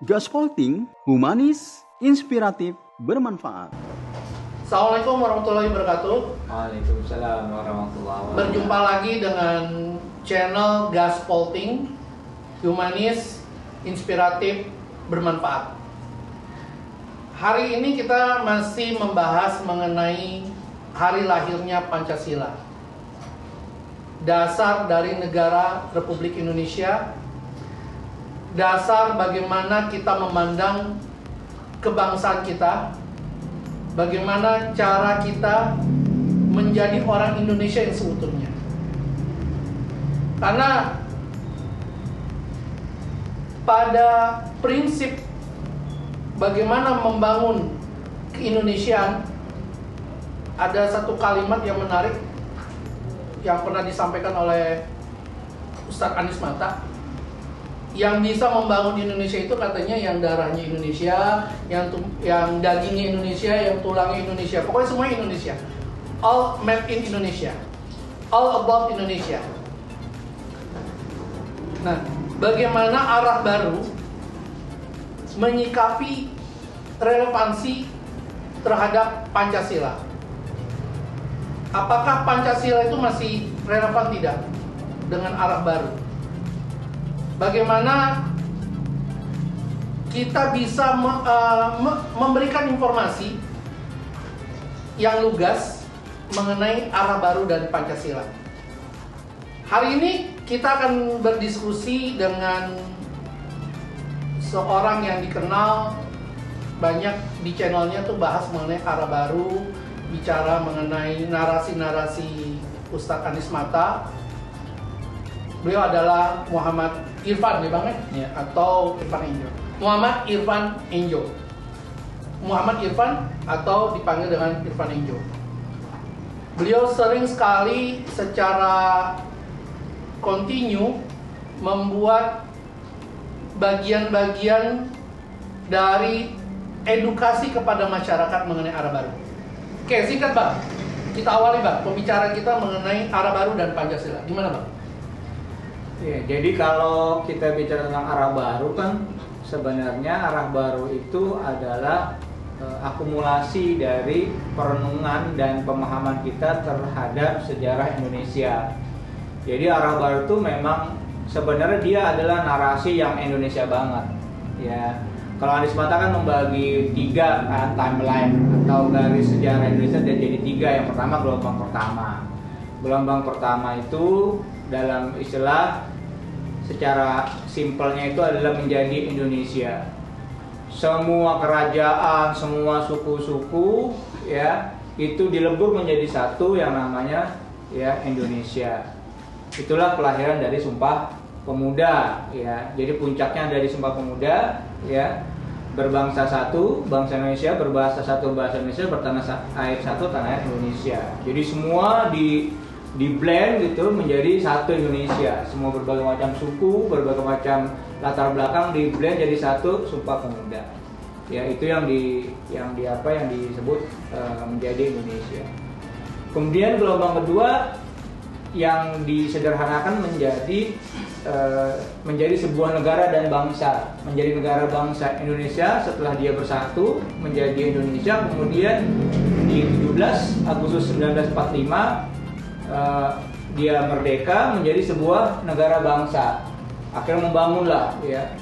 Gaspolting, humanis, inspiratif, bermanfaat. Assalamualaikum warahmatullahi wabarakatuh. Waalaikumsalam warahmatullahi wabarakatuh. Berjumpa lagi dengan channel Gaspolting, humanis, inspiratif, bermanfaat. Hari ini kita masih membahas mengenai hari lahirnya Pancasila, dasar dari negara Republik Indonesia, dasar bagaimana kita memandang kebangsaan kita, bagaimana cara kita menjadi orang Indonesia yang seutuhnya. Karena pada prinsip bagaimana membangun keindonesiaan, ada satu kalimat yang menarik yang pernah disampaikan oleh Ustadz Anies Mata. Yang bisa membangun Indonesia itu katanya yang darahnya Indonesia, yang dagingnya Indonesia, yang tulangnya Indonesia, pokoknya semua Indonesia. All made in Indonesia, all about Indonesia. Nah, bagaimana arah baru menyikapi relevansi terhadap Pancasila? Apakah Pancasila itu masih relevan tidak dengan arah baru? Bagaimana kita bisa memberikan informasi yang lugas mengenai arah baru dari Pancasila. Hari ini kita akan berdiskusi dengan seorang yang dikenal banyak di channelnya tuh bahas mengenai arah baru, bicara mengenai narasi-narasi Ustadz Anies Mata. Beliau adalah Muhammad Irfan, ya Bang ya? Atau Irfan Enjo. Muhammad Irfan Enjo. Muhammad Irfan atau dipanggil dengan Irfan Enjo. Beliau sering sekali secara kontinu membuat bagian-bagian dari edukasi kepada masyarakat mengenai arah baru. Oke, singkat Bang. Kita awali Bang, pembicaraan kita mengenai arah baru dan Pancasila. Gimana Bang? Ya, jadi kalau kita bicara tentang arah baru kan sebenarnya arah baru itu adalah akumulasi dari perenungan dan pemahaman kita terhadap sejarah Indonesia. Jadi arah baru itu memang sebenarnya dia adalah narasi yang Indonesia banget. Ya, kalau Anies Mata kan membagi tiga kan timeline atau garis sejarah Indonesia dan jadi tiga. Yang pertama gelombang pertama. Gelombang pertama itu dalam istilah secara simpelnya itu adalah menjadi Indonesia. Semua kerajaan, semua suku-suku ya itu dilebur menjadi satu yang namanya ya Indonesia. Itulah kelahiran dari Sumpah Pemuda ya. Jadi puncaknya dari Sumpah Pemuda ya, berbangsa satu, bangsa Indonesia, berbahasa satu, bahasa Indonesia, bertanah air satu, tanah air Indonesia. Jadi semua di blend gitu menjadi satu Indonesia. Semua berbagai macam suku, berbagai macam latar belakang di blend jadi satu Sumpah Pemuda. Ya, itu yang disebut menjadi Indonesia. Kemudian gelombang kedua yang disederhanakan menjadi sebuah negara dan bangsa, menjadi negara bangsa Indonesia setelah dia bersatu menjadi Indonesia. Kemudian di 17 Agustus 1945 dia merdeka menjadi sebuah negara bangsa. Akhirnya membangunlah ya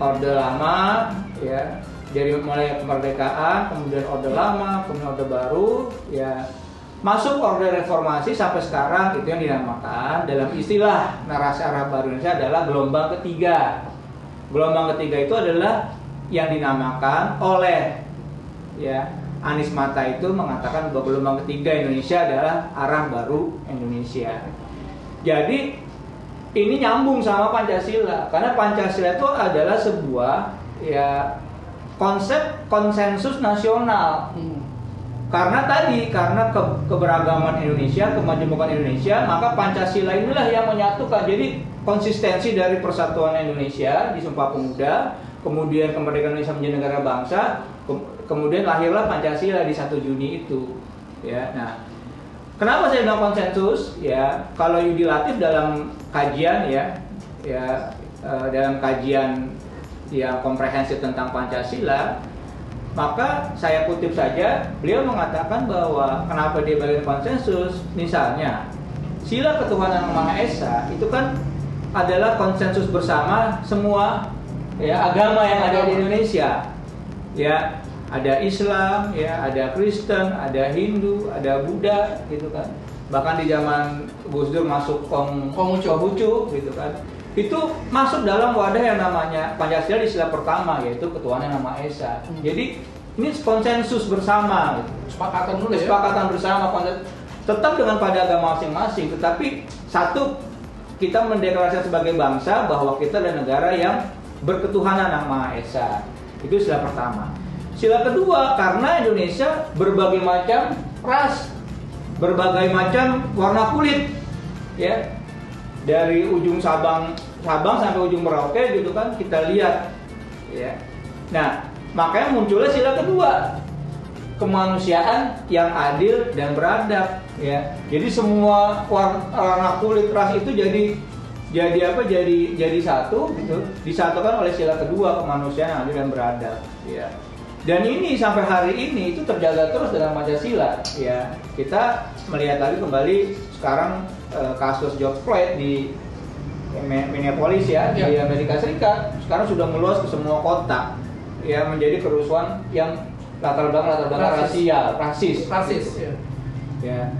Orde Lama ya, dari mulai kemerdekaan, kemudian Orde Lama, kemudian Orde Baru ya, masuk Orde Reformasi sampai sekarang. Itu yang dinamakan dalam istilah narasi arah baru Indonesia adalah gelombang ketiga. Gelombang ketiga itu adalah yang dinamakan oleh ya Anies Mata itu mengatakan bahwa gelombang ketiga Indonesia adalah arah baru Indonesia. Jadi ini nyambung sama Pancasila, karena Pancasila itu adalah sebuah ya konsep konsensus nasional. Karena keberagaman Indonesia, kemajemukan Indonesia, maka Pancasila inilah yang menyatukan. Jadi konsistensi dari persatuan Indonesia di Sumpah Pemuda, kemudian kemerdekaan Indonesia menjadi negara bangsa, kemudian lahirlah Pancasila di 1 Juni itu. Ya, nah, kenapa saya bilang konsensus? Ya, kalau Yudi Latif dalam kajian dalam kajian yang komprehensif tentang Pancasila, maka saya kutip saja, beliau mengatakan bahwa kenapa dia bagian konsensus, misalnya sila ketuhanan yang Maha Esa itu kan adalah konsensus bersama semua ya agama yang ada di Indonesia. Ya, ada Islam, ya, ada Kristen, ada Hindu, ada Buddha gitu kan. Bahkan di zaman Gus Dur masuk Konghucu gitu kan. Itu masuk dalam wadah yang namanya Pancasila di sila pertama, yaitu ketuhanan yang Maha Esa. Jadi ini konsensus bersama gitu. Kesepakatan dulu ya. Kesepakatan bersama, tetap dengan pada agama masing-masing, tetapi satu, kita mendeklarasikan sebagai bangsa bahwa kita adalah negara yang berketuhanan yang Maha Esa. Itu sila pertama. Sila kedua, karena Indonesia berbagai macam ras, berbagai macam warna kulit, ya, dari ujung Sabang sampai ujung Merauke gitu kan, kita lihat, ya. Nah, makanya munculnya sila kedua, kemanusiaan yang adil dan beradab, ya. Jadi semua warna kulit ras itu jadi satu gitu, disatukan oleh sila kedua, kemanusiaan yang adil dan beradab, ya. Dan ini sampai hari ini itu terjaga terus dalam Pancasila, ya. Kita melihat lagi kembali sekarang kasus George Floyd di Minneapolis ya, di Amerika Serikat sekarang sudah meluas ke semua kota, ya, menjadi kerusuhan yang latar belakang rasis, gitu. Ya.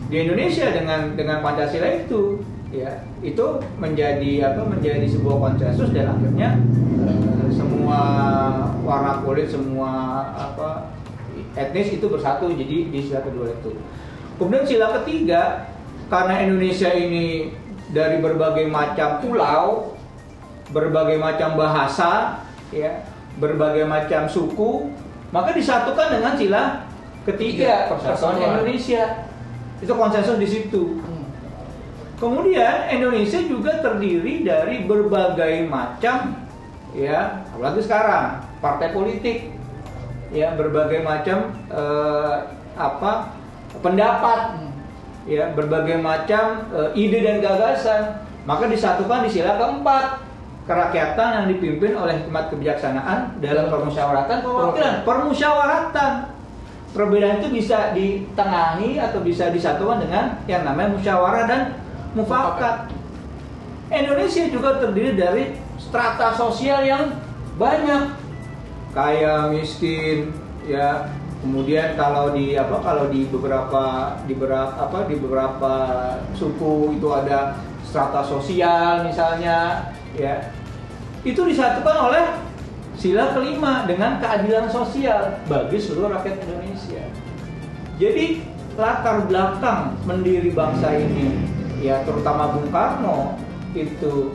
Di Indonesia dengan Pancasila itu, ya, itu menjadi sebuah konsensus, dan akhirnya semua warna kulit, semua etnis itu bersatu jadi di sila kedua itu. Kemudian sila ketiga, karena Indonesia ini dari berbagai macam pulau, berbagai macam bahasa, ya, berbagai macam suku, maka disatukan dengan sila ketiga, persatuan Indonesia. Itu konsensus di situ. Kemudian Indonesia juga terdiri dari berbagai macam, ya, apalagi sekarang partai politik, ya, berbagai macam pendapat, ya, berbagai macam ide dan gagasan, maka disatukan di sila keempat, kerakyatan yang dipimpin oleh hikmat kebijaksanaan dalam permusyawaratan. Perbedaan itu bisa ditengahi atau bisa disatukan dengan yang namanya musyawarah dan mufakat. Indonesia juga terdiri dari strata sosial yang banyak, kaya, miskin, ya. Kemudian kalau di beberapa suku itu ada strata sosial misalnya, ya. Itu disatukan oleh sila kelima dengan keadilan sosial bagi seluruh rakyat Indonesia. Jadi latar belakang mendiri bangsa ini, ya, terutama Bung Karno itu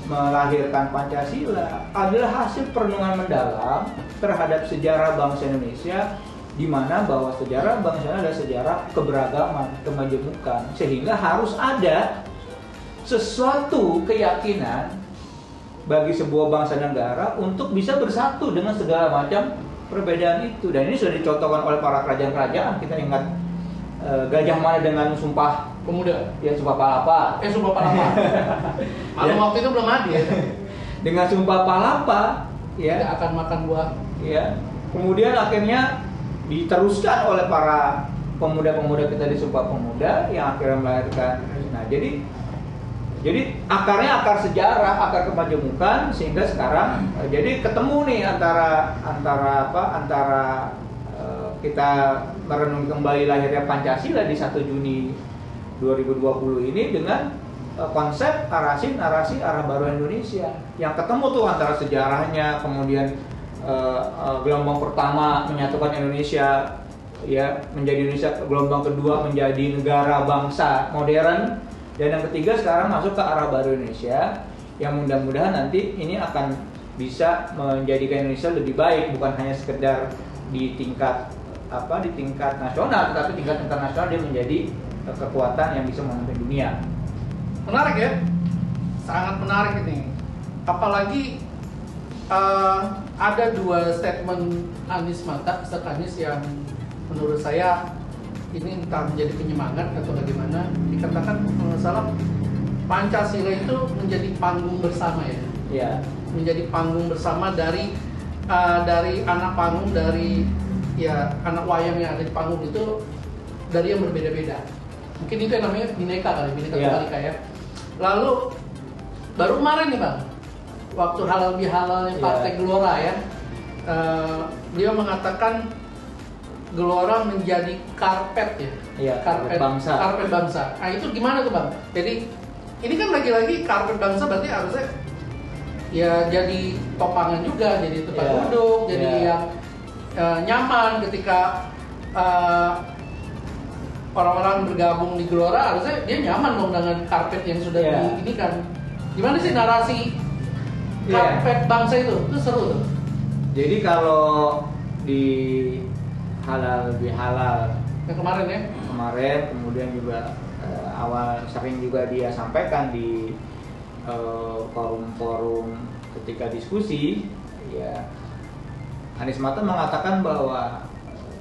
melahirkan Pancasila adalah hasil perenungan mendalam terhadap sejarah bangsa Indonesia, di mana bahwa sejarah bangsa adalah sejarah keberagaman, kemajemukan, sehingga harus ada sesuatu keyakinan bagi sebuah bangsa negara untuk bisa bersatu dengan segala macam perbedaan itu. Dan ini sudah dicontohkan oleh para kerajaan-kerajaan. Kita ingat Gajah Mada dengan Sumpah Pemuda, ya, Sumpah Palapa. Sumpah Palapa. Malam waktu itu belum ada ya. Dengan Sumpah Palapa, ya, tidak akan makan buah. Ya. Kemudian akhirnya diteruskan oleh para pemuda-pemuda kita di Sumpah Pemuda yang akhirnya melahirkan. Nah, jadi akarnya akar sejarah, akar kemajemukan, sehingga sekarang jadi ketemu nih antara kita merenung kembali lahirnya Pancasila di 1 Juni 2020 ini dengan konsep narasi arah baru Indonesia yang ketemu tuh antara sejarahnya, kemudian gelombang pertama menyatukan Indonesia, ya, menjadi Indonesia, gelombang kedua menjadi negara bangsa modern, dan yang ketiga sekarang masuk ke arah baru Indonesia yang mudah-mudahan nanti ini akan bisa menjadikan Indonesia lebih baik, bukan hanya sekedar di tingkat nasional, tetapi tingkat internasional dia menjadi kekuatan yang bisa memimpin dunia. Menarik ya, sangat menarik ini. Apalagi ada dua statement Anies yang menurut saya ini entah menjadi penyemangat atau bagaimana. Dikatakan kalau nggak salah Pancasila itu menjadi panggung bersama, ya. Ya. menjadi panggung bersama dari anak panggung, dari ya anak wayang yang ada di panggung itu dari yang berbeda-beda. Mungkin itu yang namanya bineka kali, bineka tunggal ika ya. Lalu baru kemarin nih Bang, waktu halal bihalalnya Partai Gelora ya, beliau mengatakan Gelora menjadi karpet ya, karpet bangsa. Karpet bangsa. Nah itu gimana tuh Bang? Jadi ini kan lagi-lagi karpet bangsa berarti harusnya ya jadi topangan juga, jadi tempat duduk, jadi yang nyaman ketika orang-orang bergabung di Gelora, harusnya dia nyaman dong dengan karpet yang sudah ini kan. Gimana sih narasi karpet bangsa itu seru tuh. Jadi kalau di halal bihalal yang kemarin ya, kemudian juga awal sering juga dia sampaikan di forum-forum ketika diskusi, ya Anies Mata mengatakan bahwa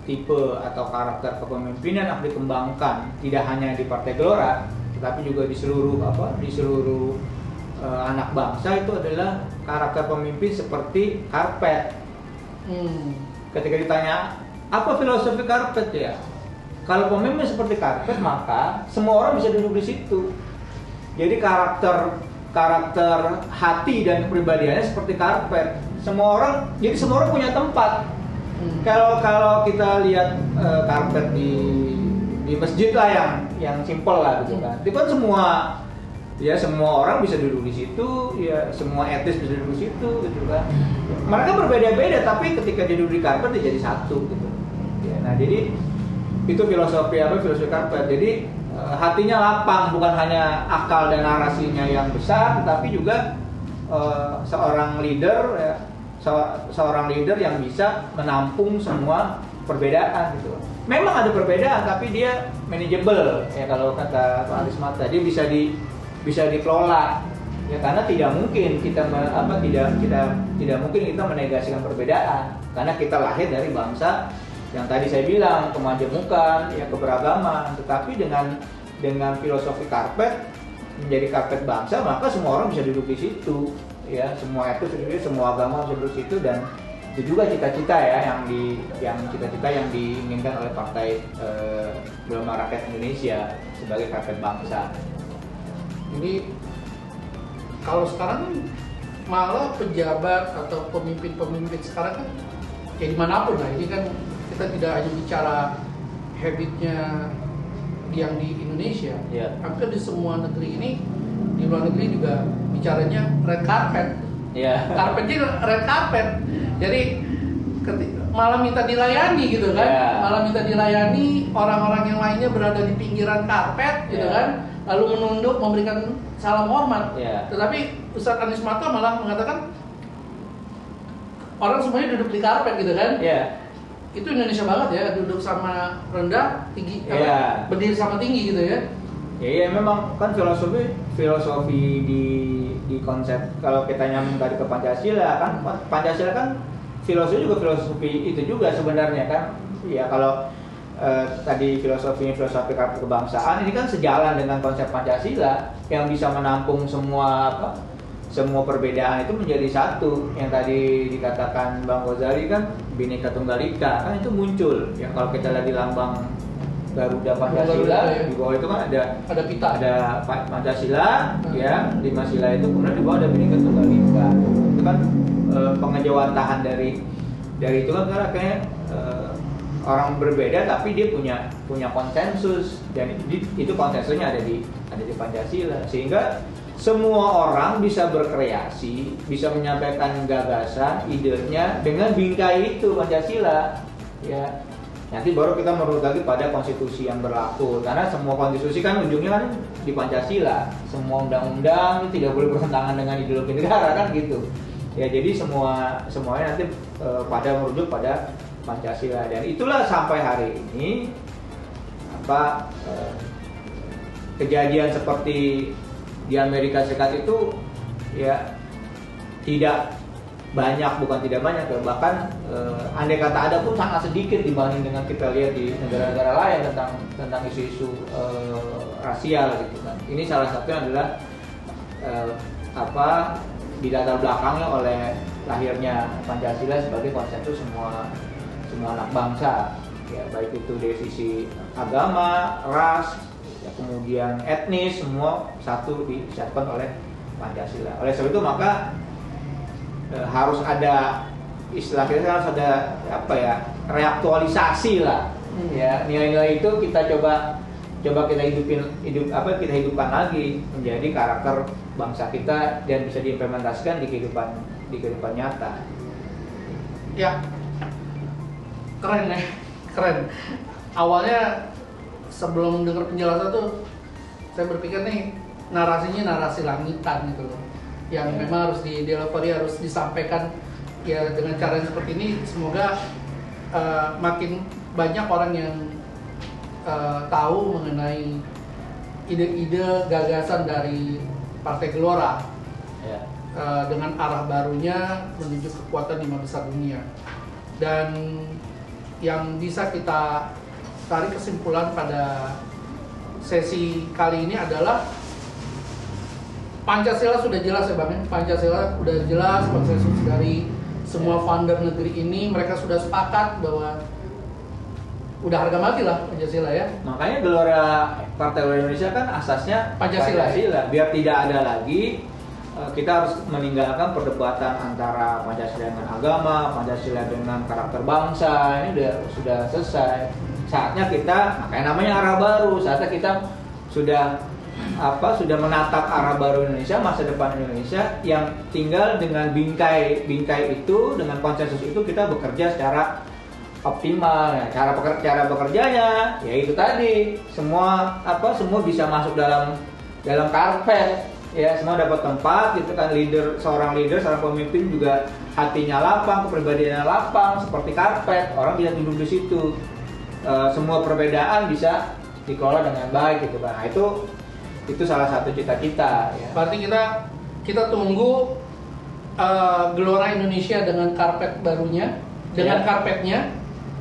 tipe atau karakter kepemimpinan akan dikembangkan tidak hanya di Partai Gelora, tetapi juga di seluruh anak bangsa itu adalah karakter pemimpin seperti karpet. Ketika ditanya apa filosofi karpet ya, kalau pemimpin seperti karpet maka semua orang bisa duduk di situ. Jadi karakter hati dan kepribadiannya seperti karpet. Semua orang punya tempat. Kalau kita lihat karpet di masjid lah yang simpel lah gitu kan. Itu kan semua orang bisa duduk di situ, ya semua etnis bisa duduk di situ gitu kan. Mereka berbeda-beda tapi ketika dia duduk di karpet dia jadi satu gitu. Ya, nah jadi itu filosofi karpet. Jadi hatinya lapang, bukan hanya akal dan narasinya yang besar, tapi juga seorang leader yang bisa menampung semua perbedaan gitu. Memang ada perbedaan tapi dia manageable ya, kalau kata Pak Anies Mata, dia bisa dikelola ya, karena tidak mungkin kita menegasikan perbedaan, karena kita lahir dari bangsa yang tadi saya bilang kemajemukan ya, keberagaman. Tetapi dengan filosofi karpet, menjadi karpet bangsa, maka semua orang bisa duduk di situ ya, semua etnis, semua agama bisa duduk di situ. Dan itu juga cita-cita ya cita-cita yang diinginkan oleh Partai Golongan Rakyat Indonesia sebagai karpet bangsa. Jadi kalau sekarang malah pejabat atau pemimpin sekarang kan ya dimanapun lah, ini kan kita tidak hanya bicara habitnya yang di Indonesia, hampir di semua negeri ini, di luar negeri juga bicaranya red carpet. Karpetnya red carpet. Jadi malah minta dilayani gitu kan, malah minta dilayani, orang-orang yang lainnya berada di pinggiran karpet gitu kan, lalu menunduk memberikan salam hormat. Tetapi Ustadz Anies Mata malah mengatakan orang semuanya duduk di karpet gitu kan. Itu Indonesia banget ya, duduk sama rendah, tinggi, berdiri sama tinggi gitu ya. Ya memang kan filosofi di konsep, kalau kita nyambung tadi ke Pancasila kan filosofi itu juga sebenarnya kan. Ya kalau tadi filosofi karpet kebangsaan ini kan sejalan dengan konsep Pancasila yang bisa menampung semua perbedaan itu menjadi satu. Yang tadi dikatakan Bang Ghazali kan Bhinneka Tunggal Ika, kan itu muncul ya. Kalau kita lihat di lambang Garuda Pancasila, di bawah itu kan ada pita, ada Pancasila ya, 5 sila itu, kemudian di bawah ada Bhinneka Tunggal Ika. Itu kan pengejawantahan dari itu kan, karena kayak orang berbeda tapi dia punya konsensus, dan itu konsensusnya ada di Pancasila, sehingga semua orang bisa berkreasi, bisa menyampaikan gagasan, idenya dengan bingkai itu Pancasila ya. Nanti baru kita merunut lagi pada konstitusi yang berlaku, karena semua konstitusi kan ujungnya kan di Pancasila. Semua undang-undang tidak boleh bertentangan dengan ideologi negara kan gitu ya. Jadi semuanya nanti pada merujuk pada Pancasila, dan itulah sampai hari ini kejadian seperti di Amerika Serikat itu ya bukan tidak banyak ya, bahkan andai kata ada pun sangat sedikit dibanding dengan kita lihat di negara-negara lain tentang isu-isu rasial gitu kan. Ini salah satunya adalah latar belakangnya oleh lahirnya Pancasila sebagai konsensus semua anak bangsa, ya baik itu dari sisi agama, ras, ya, kemudian etnis, semua satu disatukan oleh Pancasila. Oleh sebab itu maka harus ada istilah kita harus ada apa ya, reaktualisasi lah, ya nilai-nilai itu kita coba kita hidupkan lagi menjadi karakter bangsa kita dan bisa diimplementasikan di kehidupan nyata. Ya, keren ya, keren. Awalnya sebelum dengar penjelasan tuh saya berpikir nih narasinya narasi langitan gitu loh, yang memang harus di delivery, harus disampaikan ya dengan cara yang seperti ini. Semoga makin banyak orang yang tahu mengenai ide-ide gagasan dari Partai Gelora Ya. dengan arah barunya menuju kekuatan 5 besar dunia. Dan yang bisa kita tarik kesimpulan pada sesi kali ini adalah Pancasila sudah jelas ya Bang, Pancasila sudah jelas konsensus dari semua founder negeri ini. Mereka sudah sepakat bahwa udah harga mati lah Pancasila ya. Makanya Gelora Partai Gelora Indonesia kan asasnya Pancasila. Biar tidak ada lagi kita harus meninggalkan perdebatan antara Pancasila dengan agama, Pancasila dengan karakter bangsa. Ini sudah selesai. Saatnya kita, makanya namanya arah baru. Saatnya kita sudah menatap arah baru Indonesia, masa depan Indonesia, yang tinggal dengan bingkai itu, dengan konsensus itu kita bekerja secara optimal. Nah, cara bekerjanya yaitu tadi semua bisa masuk dalam karpet, ya, semua dapat tempat gitu kan. Seorang pemimpin juga hatinya lapang, kepribadiannya lapang seperti karpet, orang bisa duduk di situ. Semua perbedaan bisa dikelola dengan baik gitu kan. Nah, itu salah satu cita-cita ya. Berarti kita tunggu Gelora Indonesia dengan karpet barunya, dengan karpetnya,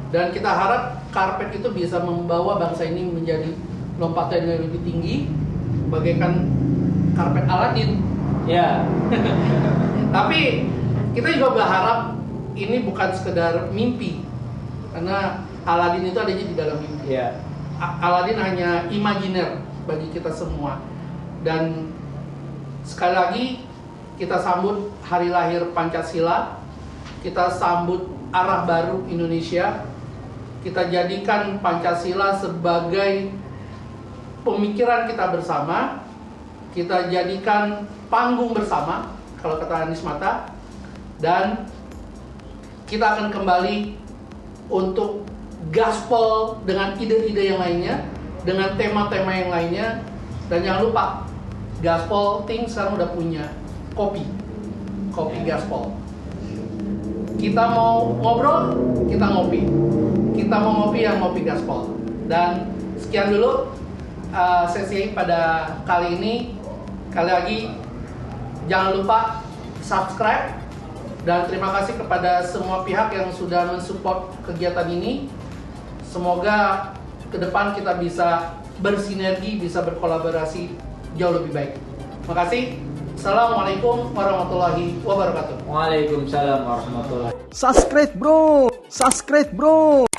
dan kita harap karpet itu bisa membawa bangsa ini menjadi lompatan yang lebih tinggi, bagaikan karpet Aladin. Ya. Tapi kita juga berharap ini bukan sekedar mimpi, karena Aladin itu adanya di dalam mimpi. Ya. Aladin hanya imajiner bagi kita semua. Dan sekali lagi kita sambut hari lahir Pancasila, kita sambut arah baru Indonesia, kita jadikan Pancasila sebagai pemikiran kita bersama, kita jadikan panggung bersama kalau kata Anies Mata, dan kita akan kembali untuk gaspol dengan ide-ide yang lainnya, dengan tema-tema yang lainnya. Dan jangan lupa, Gaspol Ting sekarang udah punya kopi Gaspol. Kita mau ngobrol, kita ngopi. Kita mau ngopi, yang ngopi Gaspol. Dan sekian dulu sesi pada kali ini. Kali lagi, jangan lupa subscribe. Dan terima kasih kepada semua pihak yang sudah mensupport kegiatan ini. Semoga ke depan kita bisa bersinergi, bisa berkolaborasi jauh lebih baik. Terima kasih. Assalamualaikum warahmatullahi wabarakatuh. Waalaikumsalam warahmatullahi. Subscribe bro.